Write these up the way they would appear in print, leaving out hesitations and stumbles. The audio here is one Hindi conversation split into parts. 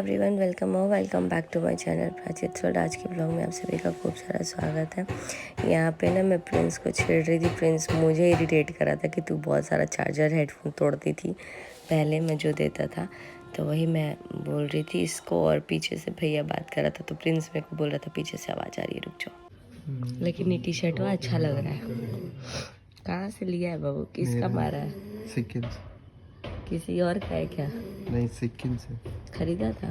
Everyone, welcome back to my channel Prachi थ्रोड। आज के ब्लॉग में आप सभी का खूब सारा स्वागत है। यहाँ पे ना मैं प्रिंस को छेड़ रही थी। प्रिंस मुझे इरिटेट कर रहा था कि तू बहुत सारा चार्जर हेडफोन तोड़ती थी पहले मैं जो देता था, तो वही मैं बोल रही थी इसको। और पीछे से भैया बात कर रहा था, तो प्रिंस मेरे को बोल रहा था पीछे से आवाज़ आ रही है, रुक जाओ। लेकिन ये टी शर्ट वो अच्छा लग रहा है। कहाँ से लिया है बाबू? किसका मारा है? सिक्किम से। किसी और का है क्या? नहीं, सिक्किम से खरीदा था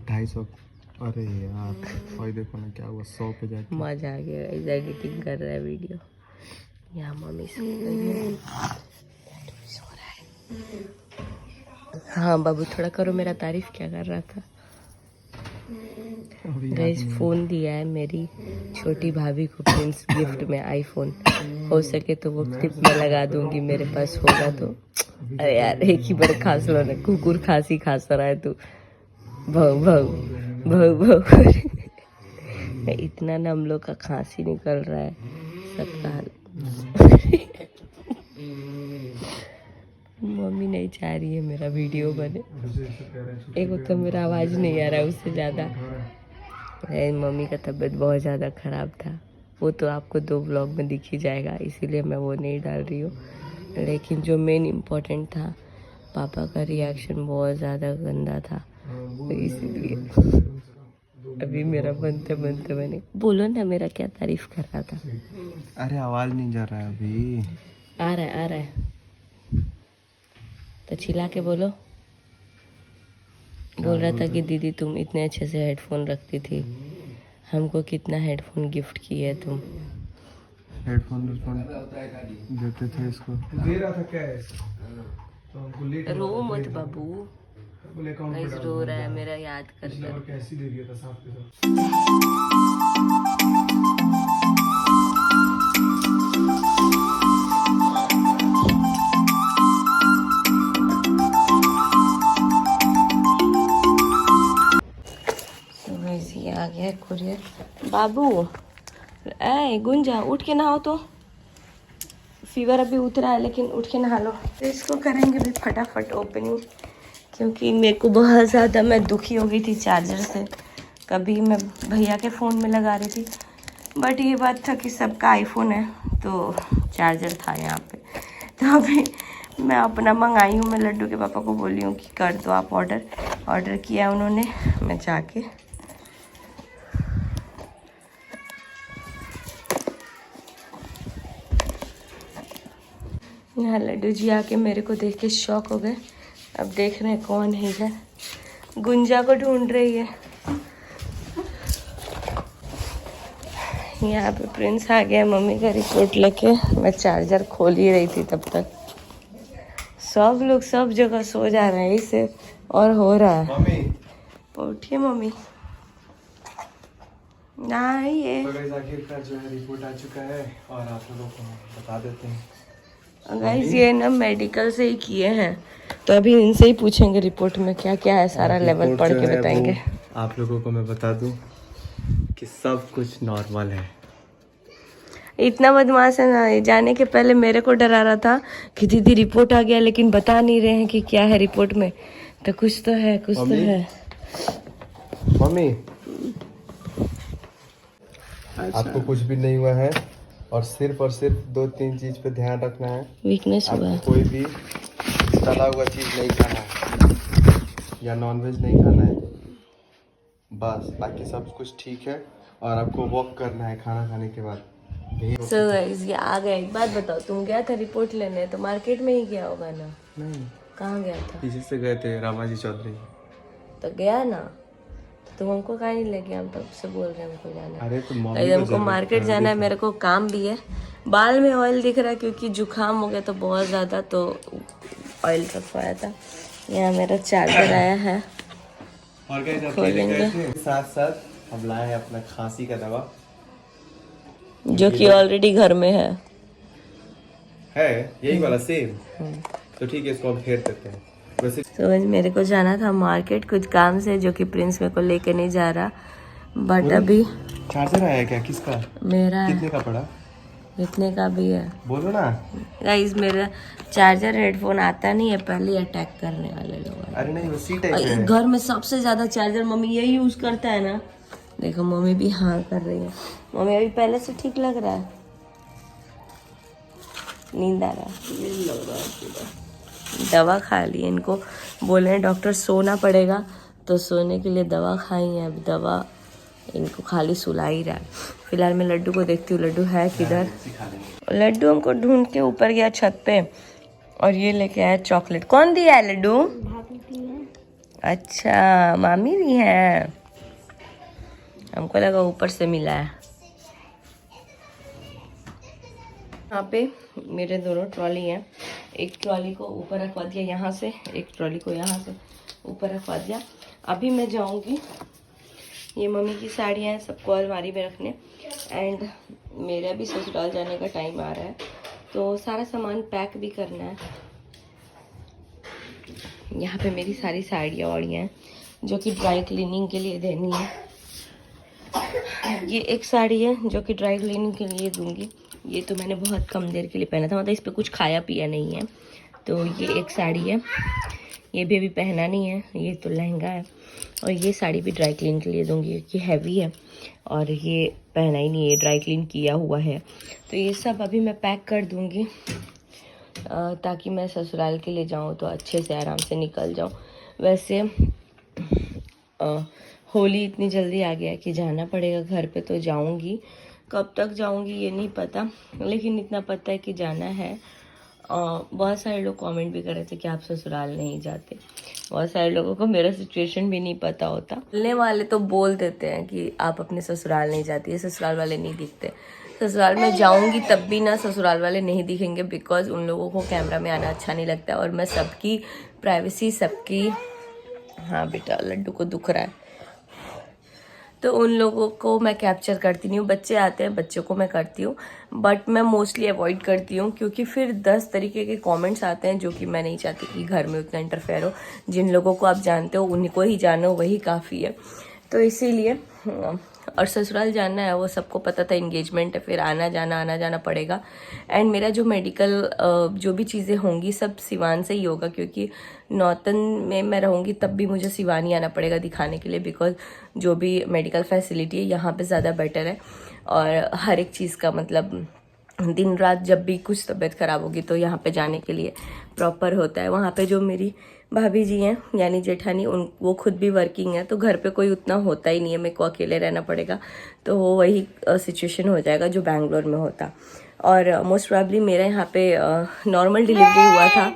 250। अरे यार, और देखो ना क्या हुआ, 100 पे जाके। मजा आ गया। इस एडिटिंग कर रहा है वीडियो। यहाँ मम्मी सो रही है, डैडू भी सो रहा है। हाँ बाबू, थोड़ा करो। मेरा तारीफ क्या कर रहा था? गाइस, फोन दिया है मेरी छोटी भाभी को प्रिंस गिफ्ट में, आईफोन। हो सके तो वो क्लिप में लगा दूंगी मेरे पास होगा तो। अरे यार, एक ही बार खांस लो ना, कुकुर खांसी खांस रहा है तू। भाव भाव भाव भाव इतना ना हम लोग का खांसी निकल रहा है सबका हाल। मम्मी नहीं चाह रही है मेरा वीडियो बने। एक तो मेरा आवाज़ नहीं आ रहा है उससे ज़्यादा। मम्मी का तबीयत बहुत ज़्यादा ख़राब था, वो तो आपको 2 व्लॉग में दिख ही जाएगा, इसीलिए मैं वो नहीं डाल रही हूँ। लेकिन जो मेन इम्पोर्टेंट था, पापा का रिएक्शन बहुत ज़्यादा गंदा था, तो इसीलिए अभी मेरा बनते बनते बने। बोलो ना, मेरा क्या तारीफ कर रहा था? अरे आवाज नहीं जा रहा है अभी। आ रहा है तो चिल्ला के बोलो। बोल रहा था कि दीदी तुम इतने अच्छे से हेडफोन रखती थी, हमको कितना हेडफोन गिफ्ट किए तुम। हेडफोन देते थे इसको, दे रहा था क्या है? तो रो मत बाबू, गाइस रो रहा है मेरा याद कर कर। कैसी दे दिया था साथ के साथ। आ गया कुरियर। बाबू ए गुंजा, उठ के नहाओ तो। फीवर अभी उतरा है, लेकिन उठ के नहा लो। तो इसको करेंगे भी फटाफट ओपनिंग, क्योंकि मेरे को बहुत ज़्यादा मैं दुखी हो गई थी चार्जर से। कभी मैं भैया के फ़ोन में लगा रही थी, बट ये बात था कि सबका आईफोन है तो चार्जर था यहाँ पे। तो अभी मैं अपना मंगाई हूँ। मैं लड्डू के पापा को बोली हूँ कि कर दो आप ऑर्डर किया उन्होंने। मैं जाके यहाँ लड्डू जी आके मेरे को देख के शॉक हो गए। अब देख रहे हैं कौन है इधर। गुंजा को ढूंढ रही है। यहाँ पे प्रिंस आ गया मम्मी का रिपोर्ट लेके। मैं चार्जर खोल ही रही थी तब तक। सब लोग सब जगह सो जा रहे हैं, इसे और हो रहा है। उठिए मम्मी। नहीं, आखिरकार जो है रिपोर्ट आ चुका है और आप लोगों को बता देते हैं। गाइस ये ना मेडिकल से ही किए हैं, तो अभी इनसे ही पूछेंगे रिपोर्ट में क्या क्या है, सारा लेवल पढ़ के बताएंगे। आप लोगों को मैं बता दूं कि सब कुछ नॉर्मल है। इतना बदमाश है ना, जाने के पहले मेरे को डरा रहा था कि दीदी रिपोर्ट आ गया, लेकिन बता नहीं रहे हैं कि क्या है रिपोर्ट में। तो कुछ तो है, कुछ तो है। मम्मी आपको कुछ भी नहीं हुआ है, और सिर्फ 2-3 चीज पे ध्यान रखना है। वीकनेस हुआ है। कोई भी तला हुआ चीज नहीं खाना है या नॉनवेज नहीं खाना है, बस। बाकी सब कुछ ठीक है। और आपको वॉक करना है खाना खाने के बाद। So guys, ये आ गया। एक बात बताओ, तुम गया था रिपोर्ट लेने, तो मार्केट में ही गया होगा ना? नहीं, कहाँ गया था? पीछे से गए थे रामाजी चौधरी। तो गया ना, तो हमको कहाँ नहीं ले गया? हम तब से बोल रहे हैं हमको जाना है। अरे तो हमको मार्केट जाना है, मेरे को काम भी है। बाल में ऑयल दिख रहा है क्योंकि जुकाम हो गया तो बहुत ज़्यादा, तो ऑयल रखवाया था। यहाँ मेरा चार्जर आया है, और खोलेंगे। साथ साथ हम लाए हैं अपना खांसी का दवा, जो कि ऑलरेडी घर में है यही वाला सेम। तो ठीक है, इसको हम फेर देते हैं। वैसे तो मेरे को जाना था मार्केट कुछ काम से, जो कि प्रिंस मेरे को लेके नहीं जा रहा। बट अभी चार्जर आया क्या? किसका? मेरा कितने का पड़ा? इतने का भी है। बोलो ना। गाइस मेरा चार्जर हेडफोन आता नहीं है, पहले अटैक करने वाले लोग हैं। अरे नहीं, उसी टाइप और है। घर में सबसे ज्यादा चार्जर मम्मी यही यूज करता है ना। देखो मम्मी भी हाँ कर रही है। मम्मी अभी पहले से ठीक लग रहा है? नींद आ रहा है? दवा खा ली, इनको बोले हैं डॉक्टर सोना पड़ेगा, तो सोने के लिए दवा खाई है। अब दवा इनको खाली सुला ही रहा है। फिलहाल मैं लड्डू को देखती हूँ, लड्डू है किधर। लड्डू हमको ढूंढ के ऊपर गया छत पे, और ये लेके आया चॉकलेट। कौन दिया है लड्डू? अच्छा मामी भी है, हमको लगा ऊपर से मिला है। यहाँ पे मेरे दोनों ट्रॉली हैं, एक ट्रॉली को ऊपर रखवा दिया यहाँ से, एक ट्रॉली को यहाँ से ऊपर रखवा दिया। अभी मैं जाऊँगी, ये मम्मी की साड़ियाँ हैं सबको अलमारी में रखने, एंड मेरा भी ससुराल जाने का टाइम आ रहा है, तो सारा सामान पैक भी करना है। यहाँ पे मेरी सारी साड़ियाँ वाड़ियाँ हैं जो कि ड्राई क्लीनिंग के लिए देनी है। ये एक साड़ी है जो कि ड्राई क्लीनिंग के लिए दूंगी। ये तो मैंने बहुत कम देर के लिए पहना था, मतलब इस पर कुछ खाया पिया नहीं है। तो ये एक साड़ी है, ये भी अभी पहना नहीं है, ये तो लहंगा है। और ये साड़ी भी ड्राई क्लीन के लिए दूंगी क्योंकि हैवी है, और ये पहना ही नहीं है, ड्राई क्लीन किया हुआ है। तो ये सब अभी मैं पैक कर दूंगी ताकि मैं ससुराल के लिए जाऊँ तो अच्छे से आराम से निकल जाऊँ। वैसे होली इतनी जल्दी आ गया है कि जाना पड़ेगा घर पे, तो जाऊंगी। कब तक जाऊंगी ये नहीं पता, लेकिन इतना पता है कि जाना है। बहुत सारे लोग कमेंट भी कर रहे थे कि आप ससुराल नहीं जाते। बहुत सारे लोगों को मेरा सिचुएशन भी नहीं पता होता। बोलने वाले तो बोल देते हैं कि आप अपने ससुराल नहीं जाती है, ससुराल वाले नहीं दिखते। ससुराल में जाऊंगी तब भी ना ससुराल वाले नहीं दिखेंगे, बिकॉज उन लोगों को कैमरा में आना अच्छा नहीं लगता, और मैं सबकी प्राइवेसी, सबकी, हाँ बेटा लड्डू को दुख रहा है, तो उन लोगों को मैं कैप्चर करती नहीं हूँ। बच्चे आते हैं, बच्चों को मैं करती हूँ, बट मैं मोस्टली अवॉइड करती हूँ क्योंकि फिर 10 तरीके के कमेंट्स आते हैं जो कि मैं नहीं चाहती कि घर में उतना इंटरफेयर हो। जिन लोगों को आप जानते हो उन्हीं को ही जानो, वही काफ़ी है। तो इसीलिए, और ससुराल जाना है वो सबको पता था, एंगेजमेंट है, फिर आना जाना पड़ेगा। एंड मेरा जो मेडिकल जो भी चीज़ें होंगी सब सिवान से ही होगा, क्योंकि नौतन में मैं रहूँगी तब भी मुझे सिवान ही आना पड़ेगा दिखाने के लिए, बिकॉज जो भी मेडिकल फैसिलिटी है यहाँ पे ज़्यादा बेटर है। और हर एक चीज़ का मतलब दिन रात जब भी कुछ तबीयत ख़राब होगी तो यहाँ पे जाने के लिए प्रॉपर होता है। वहाँ पे जो मेरी भाभी जी हैं यानी जेठानी, वो खुद भी वर्किंग है, तो घर पे कोई उतना होता ही नहीं है, मेरे को अकेले रहना पड़ेगा। तो वो वही सिचुएशन हो जाएगा जो बैंगलोर में होता। और मोस्ट प्रॉब्ली मेरा यहाँ पे नॉर्मल डिलीवरी हुआ था,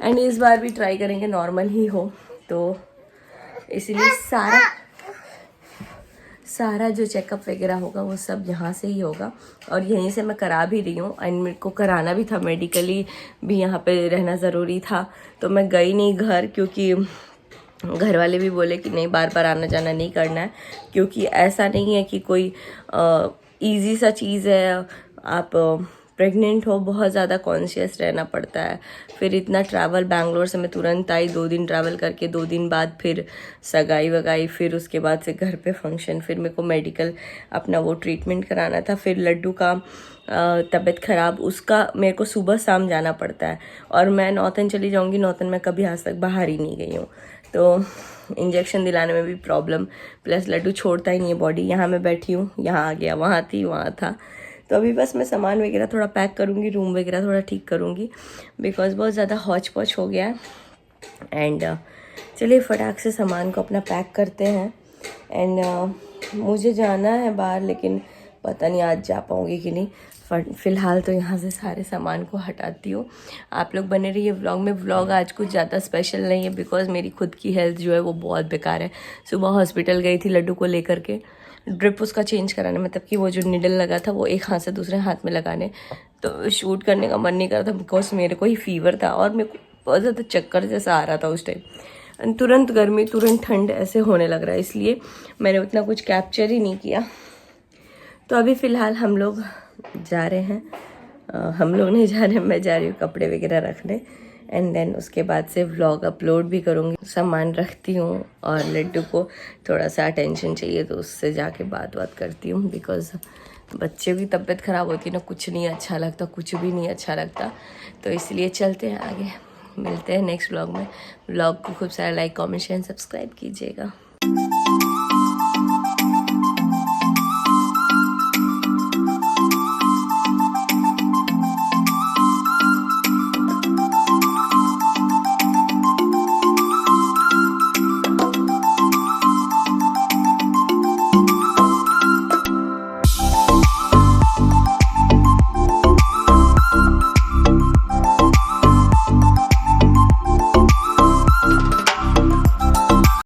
एंड इस बार भी ट्राई करेंगे नॉर्मल ही हो। तो इसीलिए सारा जो चेकअप वगैरह होगा वो सब यहाँ से ही होगा, और यहीं से मैं करा भी रही हूँ। एंड मेरे को कराना भी था, मेडिकली भी यहाँ पे रहना ज़रूरी था, तो मैं गई नहीं घर, क्योंकि घर वाले भी बोले कि नहीं बार बार आना जाना नहीं करना है, क्योंकि ऐसा नहीं है कि कोई ईजी सा चीज़ है। आप प्रेग्नेंट हो, बहुत ज़्यादा कॉन्शियस रहना पड़ता है। फिर इतना ट्रैवल, बैंगलोर से मैं तुरंत आई, 2 दिन ट्रैवल करके 2 दिन बाद फिर सगाई वगाई, फिर उसके बाद से घर पे फंक्शन, फिर मेरे को मेडिकल अपना वो ट्रीटमेंट कराना था। फिर लड्डू का तबीयत ख़राब, उसका मेरे को सुबह शाम जाना पड़ता है, और मैं नौतन चली जाऊँगी। नौतन मैं कभी आज तक बाहर ही नहीं गई हूँ, तो इंजेक्शन दिलाने में भी प्रॉब्लम, प्लस लड्डू छोड़ता ही नहीं है बॉडी। यहाँ मैं बैठी हूँ, यहाँ आ गया, वहाँ थी, वहाँ था। तो अभी बस मैं सामान वगैरह थोड़ा पैक करूँगी, रूम वगैरह थोड़ा ठीक करूँगी, बिकॉज़ बहुत ज़्यादा हौच पौच हो गया है। एंड चलिए फटाक से सामान को अपना पैक करते हैं। एंड मुझे जाना है बाहर, लेकिन पता नहीं आज जा पाऊँगी कि नहीं। फ़िलहाल तो यहाँ से सारे सामान को हटाती हूँ। आप लोग बने रहिए व्लॉग में। व्लॉग आज कुछ ज़्यादा स्पेशल नहीं है, बिकॉज़ मेरी खुद की हेल्थ जो है वो बहुत बेकार है। सुबह हॉस्पिटल गई थी लड्डू को लेकर के, ड्रिप उसका चेंज कराने, मतलब कि वो जो निडल लगा था वो एक हाथ से दूसरे हाथ में लगाने, तो शूट करने का मन नहीं कर रहा था, बिकॉज मेरे को ही फीवर था और मेरे को बहुत ज़्यादा चक्कर जैसा आ रहा था उस टाइम। तुरंत गर्मी तुरंत ठंड ऐसे होने लग रहा है, इसलिए मैंने उतना कुछ कैप्चर ही नहीं किया। तो अभी फ़िलहाल हम लोग जा रहे हैं, हम लोग नहीं जा रहे, मैं जा रही हूँ कपड़े वगैरह रखने। एंड देन उसके बाद से व्लॉग अपलोड भी करूँगी। सामान रखती हूँ, और लड्डू को थोड़ा सा अटेंशन चाहिए तो उससे जाके बात करती हूँ, बिकॉज़ बच्चे की तबीयत ख़राब होती है ना, कुछ नहीं अच्छा लगता, कुछ भी नहीं अच्छा लगता। तो इसलिए चलते हैं आगे, मिलते हैं नेक्स्ट व्लॉग में। व्लॉग को खूब सारा लाइक कमेंट शेयर सब्सक्राइब कीजिएगा।